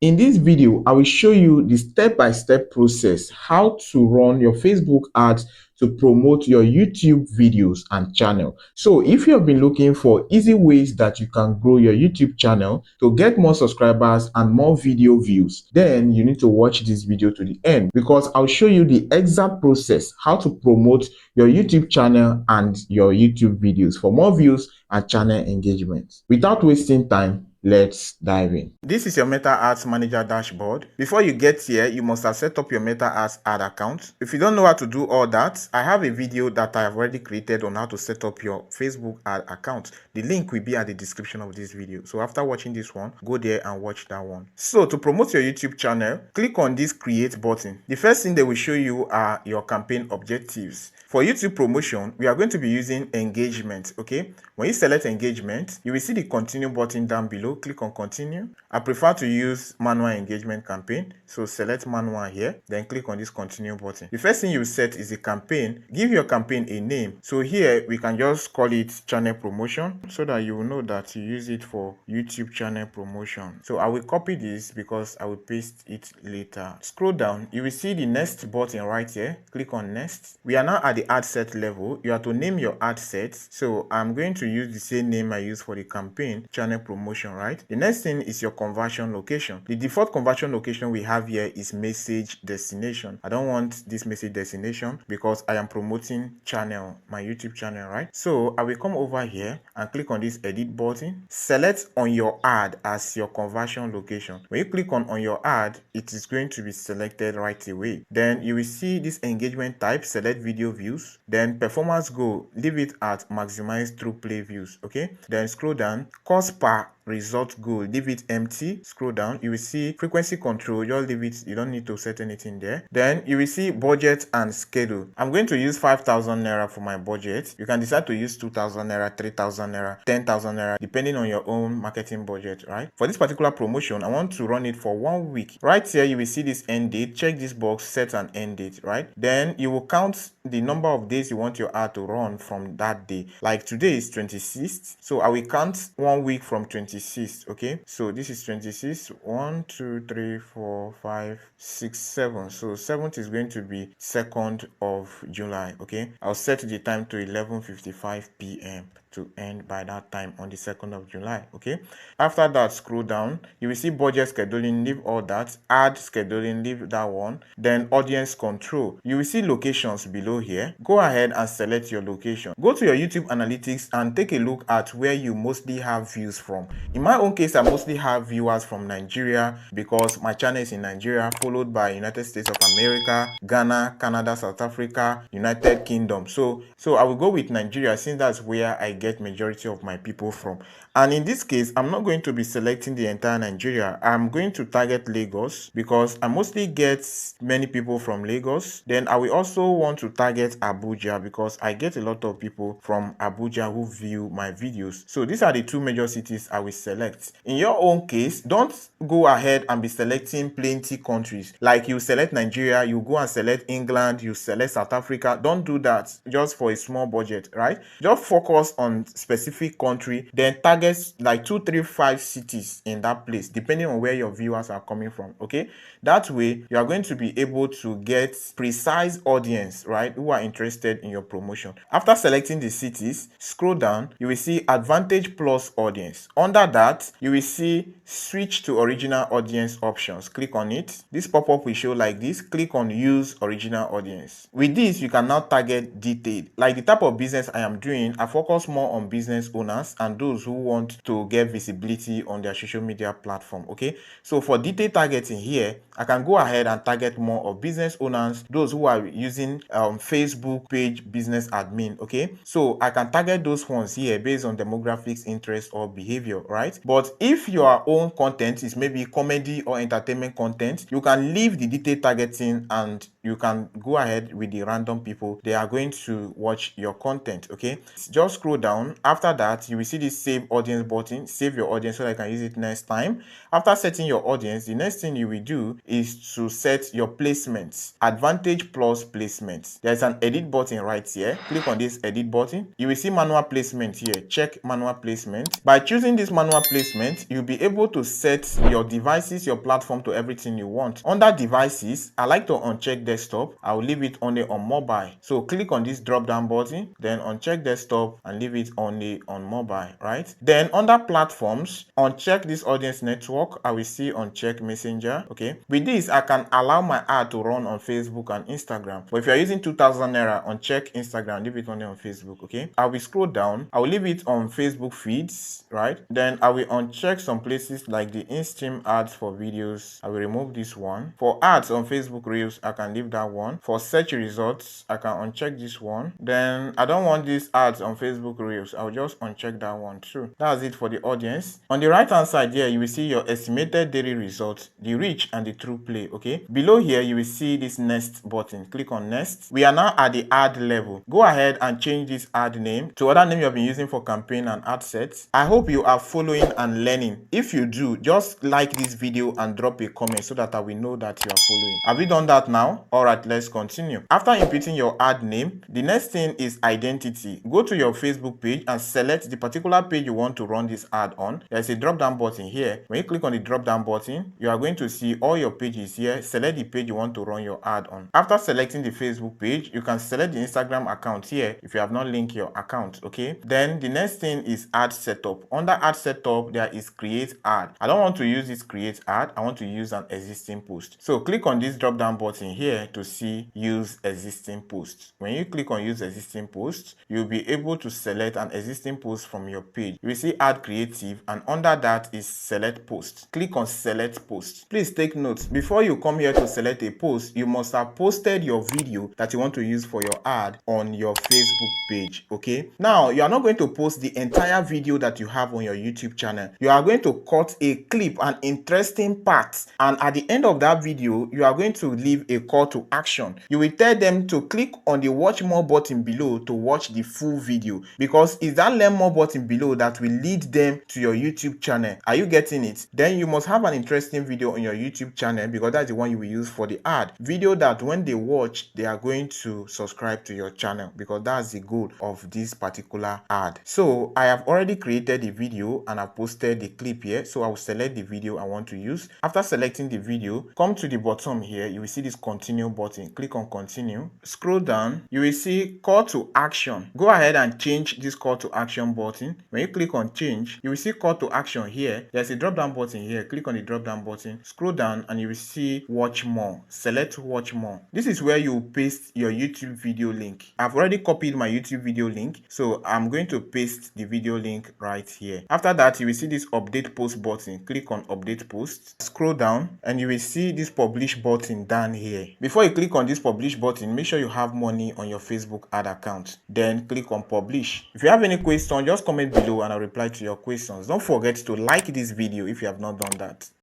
In this video, I will show you the step-by-step process how to run your Facebook ads to promote your YouTube videos and channel. So if you have been looking for easy ways that you can grow your YouTube channel to get more subscribers and more video views, then you need to watch this video to the end, because I'll show you the exact process how to promote your YouTube channel and your YouTube videos for more views and channel engagement. Without wasting time, let's dive in. This is your Meta Ads Manager dashboard. Before you get here, you must have set up your Meta Ads ad account. If you don't know how to do all that, I have a video that I have already created on how to set up your Facebook ad account. The link will be at the description of this video. So after watching this one, go there and watch that one. So to promote your YouTube channel, click on this create button. The first thing they will show you are your campaign objectives. For YouTube promotion, we are going to be using engagement, okay? When you select engagement, you will see the continue button down below. Click on continue. I prefer to use manual engagement campaign, so select manual here, then click on this continue button. The first thing you set is a campaign. Give your campaign a name. So here we can just call it channel promotion, so that you will know that you use it for YouTube channel promotion. So I will copy this because I will paste it later. Scroll down, you will see the next button right here. Click on next. We are now at the ad set level. You have to name your ad set. So I'm going to use the same name I use for the campaign channel promotion, right? The next thing is your conversion location. The default conversion location we have here is message destination. I don't want this message destination because I am promoting channel, my YouTube channel, right? So I will come over here and click on this edit button. Select on your ad as your conversion location. When you click on your ad, it is going to be selected right away. Then you will see this engagement type, select video views. Then performance goal, leave it at maximize through play views, okay? Then scroll down, cost per result goal, leave it empty. Scroll down, you will see frequency control, just leave it, you don't need to set anything there. Then you will see budget and schedule. I'm going to use 5,000 naira for my budget. You can decide to use 2,000 naira, 3,000 naira, 10,000 naira, depending on your own marketing budget, right? For this particular promotion, I want to run it for 1 week. Right here, you will see this end date. Check this box, set an end date, right? Then you will count the number of days you want your ad to run from that day. Like today is 26th, so I will count 1 week from 26th, okay? So this is 26th, 1 2 3 4 5 6 7. So 7th is going to be 2nd of July, okay? I'll set the time to 11:55 p.m. to end by that time on the 2nd of July, okay? After that, scroll down, you will see budget scheduling, leave all that. Ad scheduling, leave that one. Then audience control, you will see locations below here. Go ahead and select your location. Go to your YouTube analytics and take a look at where you mostly have views from. In my own case, I mostly have viewers from Nigeria because my channel is in Nigeria, followed by United States of America, Ghana, Canada, South Africa, United Kingdom. So I will go with Nigeria since that's where I get majority of my people from. And in this case, I'm not going to be selecting the entire Nigeria. I'm going to target Lagos because I mostly get many people from Lagos. Then I will also want to target Abuja because I get a lot of people from Abuja who view my videos. So these are the two major cities I will select. In your own case, don't go ahead and be selecting plenty countries. Like you select Nigeria, you go and select England, you select South Africa. Don't do that just for a small budget, right? Just focus on specific country, then target like 2 3 5 cities in that place, depending on where your viewers are coming from, okay? That way you are going to be able to get precise audience, right, who are interested in your promotion. After selecting the cities, scroll down, you will see advantage plus audience. Under that, you will see switch to original audience options. Click on it. This pop-up will show like this. Click on use original audience. With this, you can now target detailed. Like the type of business I am doing, I focus more on business owners and those who want to get visibility on their social media platform, okay? So for detailed targeting here, I can go ahead and target more of business owners, those who are using Facebook page business admin, okay? So I can target those ones here based on demographics, interest, or behavior, right? But if your own content is maybe comedy or entertainment content, you can leave the detailed targeting and you can go ahead with the random people. They are going to watch your content. Okay, just scroll down. After that, you will see this save audience button. Save your audience so that I can use it next time. After setting your audience, the next thing you will do is to set your placements. Advantage plus placements. There's an edit button right here. Click on this edit button. You will see manual placement here. Check manual placement. By choosing this manual placement, you'll be able to set your devices, your platform to everything you want. Under devices, I like to uncheck desktop. I will leave it only on mobile. So click on this drop down button, then uncheck desktop and leave it only on mobile, right? Then under platforms, uncheck this audience network. I will see uncheck messenger. Okay, with this I can allow my ad to run on Facebook and Instagram. But if you're using 2000 naira, uncheck Instagram, leave it only on Facebook. Okay, I will scroll down. I will leave it on Facebook feeds, right? Then I will uncheck some places like the in-stream ads for videos. I will remove this one. For ads on Facebook Reels, I can leave that one. For search results, I can uncheck this one. Then I don't want these ads on Facebook Reels. I'll just uncheck that one too. That's it for the audience. On the right hand side here, you will see your estimated daily results, the reach and the true play. Okay, below here you will see this next button. Click on next. We are now at the ad level. Go ahead and change this ad name to other name you have been using for campaign and ad sets. I hope you are following and learning. If you do, just like this video and drop a comment so that I will know that you are following. Have you done that now? Alright, let's continue. After inputting your ad name, the next thing is identity. Go to your Facebook page and select the particular page you want to run this ad on. There's a drop down button here. When you click on the drop down button, you are going to see all your pages here. Select the page you want to run your ad on. After selecting the Facebook page, you can select the Instagram account here if you have not linked your account. Okay, then the next thing is ad setup. Under ad setup, there is create ad. I don't want to use this create ad. I want to use an existing post. So click on this drop down button here to see use existing post. When you click on use existing post, you'll be able to select an existing post from your page. You will see add creative, and under that is select post. Click on select post. Please take note, before you come here to select a post, you must have posted your video that you want to use for your ad on your Facebook page. Okay, now you are not going to post the entire video that you have on your YouTube channel. You are going to cut a clip, an interesting part, and at the end of that video you are going to leave a call to action. You will tell them to click on the watch more button below to watch the full video, because it's that learn more button below that will lead them to your YouTube channel. Are you getting it? Then you must have an interesting video on your YouTube channel, because that's the one you will use for the ad video, that when they watch they are going to subscribe to your channel, because that's the goal of this particular ad. So I have already created the video and I've posted the clip here. So I will select the video I want to use. After selecting the video, come to the bottom here, you will see this continue button. Click on continue. Scroll down, you will see call to action. Go ahead and change this call to action button. When you click on change, you will see call to action here. There's a drop down button here. Click on the drop down button, scroll down, and you will see watch more. Select watch more. This is where you paste your YouTube video link. I've already copied my YouTube video link, so I'm going to paste the video link right here. After that, you will see this update post button. Click on update post. Scroll down and you will see this publish button down here. Before you click on this publish button, make sure you have money on your Facebook ad account. Then click on publish. If you have any question, just comment below and I'll reply to your questions. Don't forget to like this video if you have not done that.